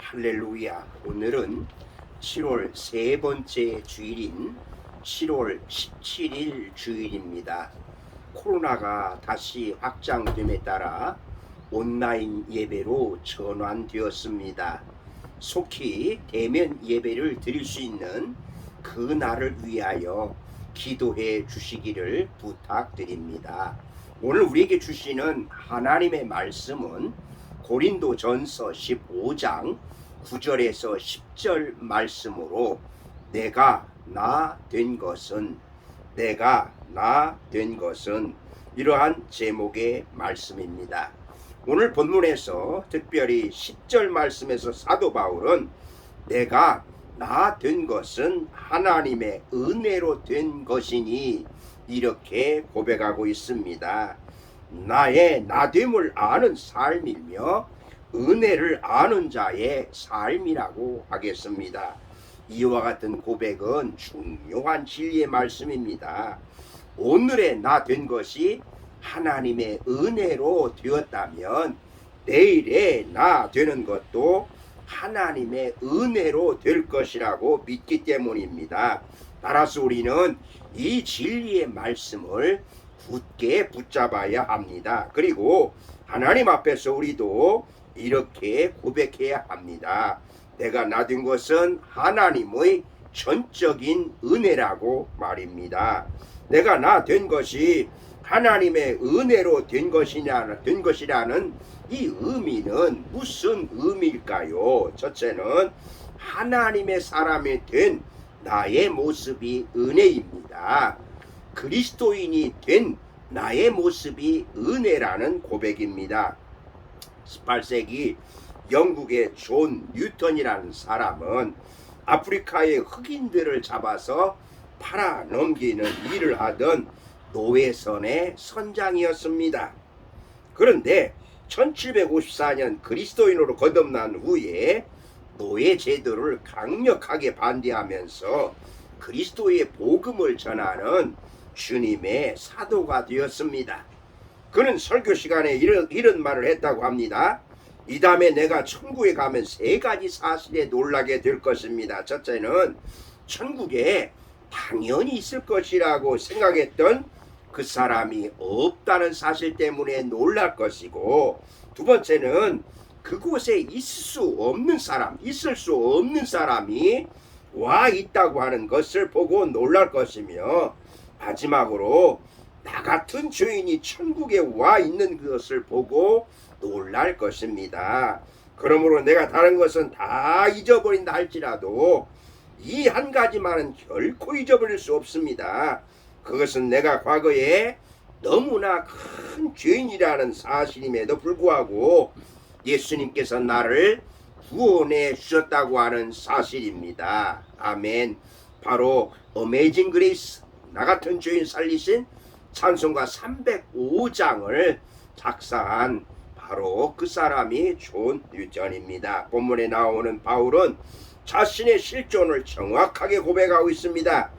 할렐루야. 오늘은 7월 세 번째 주일인 7월 17일 주일입니다. 코로나가 다시 확장됨에 따라 온라인 예배로 전환되었습니다. 속히 대면 예배를 드릴 수 있는 그 날을 위하여 기도해 주시기를 부탁드립니다. 오늘 우리에게 주시는 하나님의 말씀은 고린도전서 15장 9절에서 10절 말씀으로 내가 나 된 것은 이러한 제목의 말씀입니다. 오늘 본문에서 특별히 10절 말씀에서 사도 바울은 내가 나 된 것은 하나님의 은혜로 된 것이니 이렇게 고백하고 있습니다. 나의 나됨을 아는 삶이며 은혜를 아는 자의 삶이라고 하겠습니다. 이와 같은 고백은 중요한 진리의 말씀입니다. 오늘의 나 된 것이 하나님의 은혜로 되었다면 내일의 나 되는 것도 하나님의 은혜로 될 것이라고 믿기 때문입니다. 따라서 우리는 이 진리의 말씀을 굳게 붙잡아야 합니다. 그리고 하나님 앞에서 우리도 이렇게 고백해야 합니다. 내가 나 된 것은 하나님의 전적인 은혜라고 말입니다. 내가 나 된 것이 하나님의 은혜로 된 것이라는 이 의미는 무슨 의미일까요? 첫째는 하나님의 사람이 된 나의 모습이 은혜입니다. 그리스도인이 된 나의 모습이 은혜라는 고백입니다. 18세기 영국의 존 뉴턴이라는 사람은 아프리카의 흑인들을 잡아서 팔아 넘기는 일을 하던 노예선의 선장이었습니다. 그런데 1754년 그리스도인으로 거듭난 후에 노예 제도를 강력하게 반대하면서 그리스도의 복음을 전하는 주님의 사도가 되었습니다. 그는 설교 시간에 이런 말을 했다고 합니다. 이 다음에 내가 천국에 가면 세 가지 사실에 놀라게 될 것입니다. 첫째는 천국에 당연히 있을 것이라고 생각했던 그 사람이 없다는 사실 때문에 놀랄 것이고, 두 번째는 그곳에 있을 수 없는 사람이 와 있다고 하는 것을 보고 놀랄 것이며, 마지막으로 나 같은 죄인이 천국에 와 있는 것을 보고 놀랄 것입니다. 그러므로 내가 다른 것은 다 잊어버린다 할지라도 이 한 가지만은 결코 잊어버릴 수 없습니다. 그것은 내가 과거에 너무나 큰 죄인이라는 사실임에도 불구하고 예수님께서 나를 구원해 주셨다고 하는 사실입니다. 아멘. 바로 어메이징 그레이스, 나 같은 죄인 살리신 찬송가 305장을 작사한 바로 그 사람이 존 뉴턴입니다. 본문에 나오는 바울은 자신의 실존을 정확하게 고백하고 있습니다.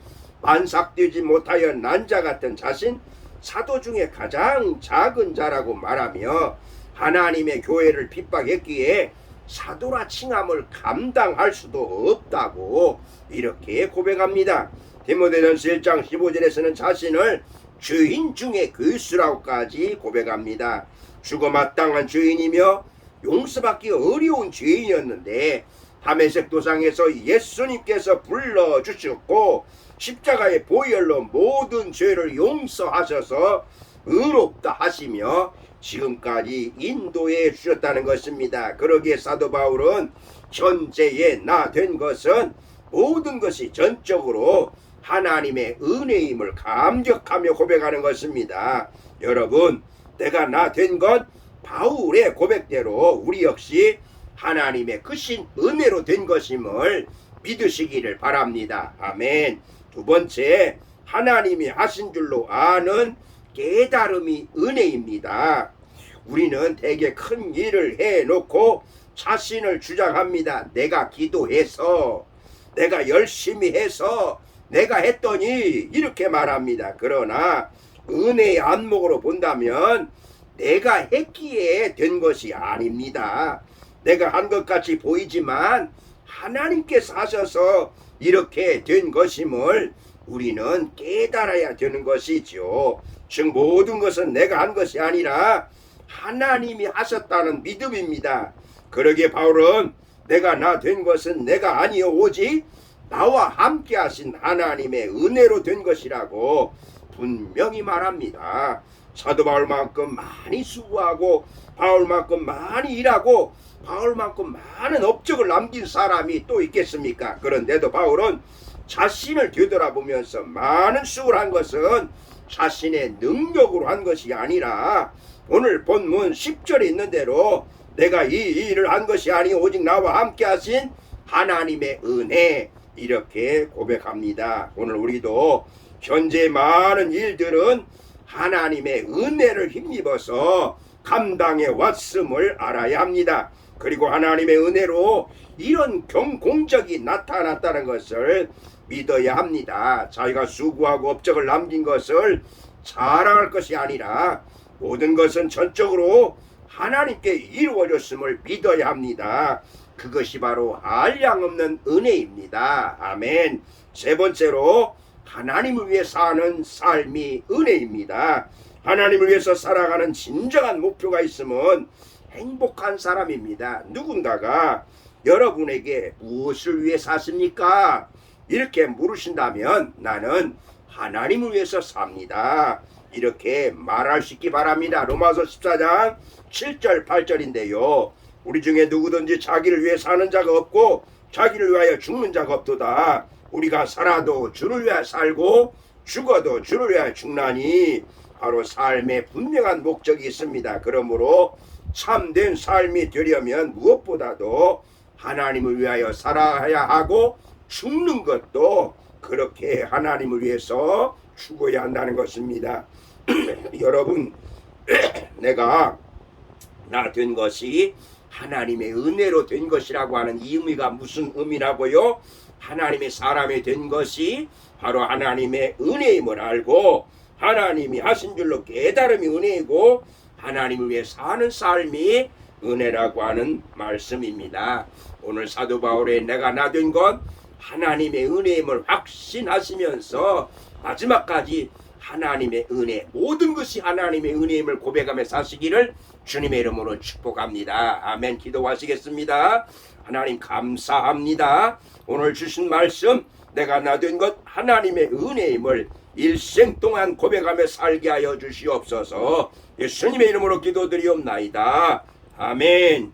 만삭되지 못하여 난자 같은 자신, 사도 중에 가장 작은 자라고 말하며 하나님의 교회를 핍박했기에 사도라 칭함을 감당할 수도 없다고 이렇게 고백합니다. 디모데전서 1장 15절에서는 자신을 죄인 중에 괴수라고까지 고백합니다. 죽어 마땅한 죄인이며 용서받기 어려운 죄인이었는데 다메섹 도상에서 예수님께서 불러주셨고 십자가의 보혈로 모든 죄를 용서하셔서 의롭다 하시며 지금까지 인도해 주셨다는 것입니다. 그러기에 사도 바울은 현재의 나 된 것은 모든 것이 전적으로 하나님의 은혜임을 감격하며 고백하는 것입니다. 여러분, 내가 나 된 것 바울의 고백대로 우리 역시 하나님의 크신 은혜로 된 것임을 믿으시기를 바랍니다. 아멘. 두 번째, 하나님이 하신 줄로 아는 깨달음이 은혜입니다. 우리는 되게 큰 일을 해놓고 자신을 주장합니다. 내가 기도해서, 내가 열심히 해서, 내가 했더니 이렇게 말합니다. 그러나 은혜의 안목으로 본다면 내가 했기에 된 것이 아닙니다. 내가 한 것 같이 보이지만 하나님께서 하셔서 이렇게 된 것임을 우리는 깨달아야 되는 것이죠. 즉 모든 것은 내가 한 것이 아니라 하나님이 하셨다는 믿음입니다. 그러기에 바울은 내가 나 된 것은 내가 아니요 오직 나와 함께 하신 하나님의 은혜로 된 것이라고 분명히 말합니다. 사도 바울만큼 많이 수고하고 바울만큼 많이 일하고 바울만큼 많은 업적을 남긴 사람이 또 있겠습니까? 그런데도 바울은 자신을 되돌아보면서 많은 수고를 한 것은 자신의 능력으로 한 것이 아니라 오늘 본문 10절에 있는 대로 내가 이 일을 한 것이 아니 오직 나와 함께 하신 하나님의 은혜, 이렇게 고백합니다. 오늘 우리도 현재 많은 일들은 하나님의 은혜를 힘입어서 감당해 왔음을 알아야 합니다. 그리고 하나님의 은혜로 이런 공적이 나타났다는 것을 믿어야 합니다. 자기가 수고하고 업적을 남긴 것을 자랑할 것이 아니라 모든 것은 전적으로 하나님께 이루어졌음을 믿어야 합니다. 그것이 바로 한량없는 은혜입니다. 아멘. 세 번째로 하나님을 위해 사는 삶이 은혜입니다. 하나님을 위해서 살아가는 진정한 목표가 있으면 행복한 사람입니다. 누군가가 여러분에게 무엇을 위해 사십니까? 이렇게 물으신다면 나는 하나님을 위해서 삽니다. 이렇게 말할 수 있기 바랍니다. 로마서 14장 7절 8절인데요. 우리 중에 누구든지 자기를 위해 사는 자가 없고 자기를 위하여 죽는 자가 없도다. 우리가 살아도 주를 위하여 살고 죽어도 주를 위하여 죽나니 바로 삶에 분명한 목적이 있습니다. 그러므로 참된 삶이 되려면 무엇보다도 하나님을 위하여 살아야 하고 죽는 것도 그렇게 하나님을 위해서 죽어야 한다는 것입니다. 여러분, 내가 나 된 것이 하나님의 은혜로 된 것이라고 하는 이 의미가 무슨 의미라고요? 하나님의 사람이 된 것이 바로 하나님의 은혜임을 알고 하나님이 하신 줄로 깨달음이 은혜이고 하나님을 위해 사는 삶이 은혜라고 하는 말씀입니다. 오늘 사도 바울의 내가 나 된 것 하나님의 은혜임을 확신하시면서 마지막까지 하나님의 은혜, 모든 것이 하나님의 은혜임을 고백하며 사시기를 주님의 이름으로 축복합니다. 아멘. 기도하시겠습니다. 하나님 감사합니다. 오늘 주신 말씀 내가 나 된 것 하나님의 은혜임을 일생 동안 고백하며 살게 하여 주시옵소서. 예수님의 이름으로 기도드리옵나이다. 아멘.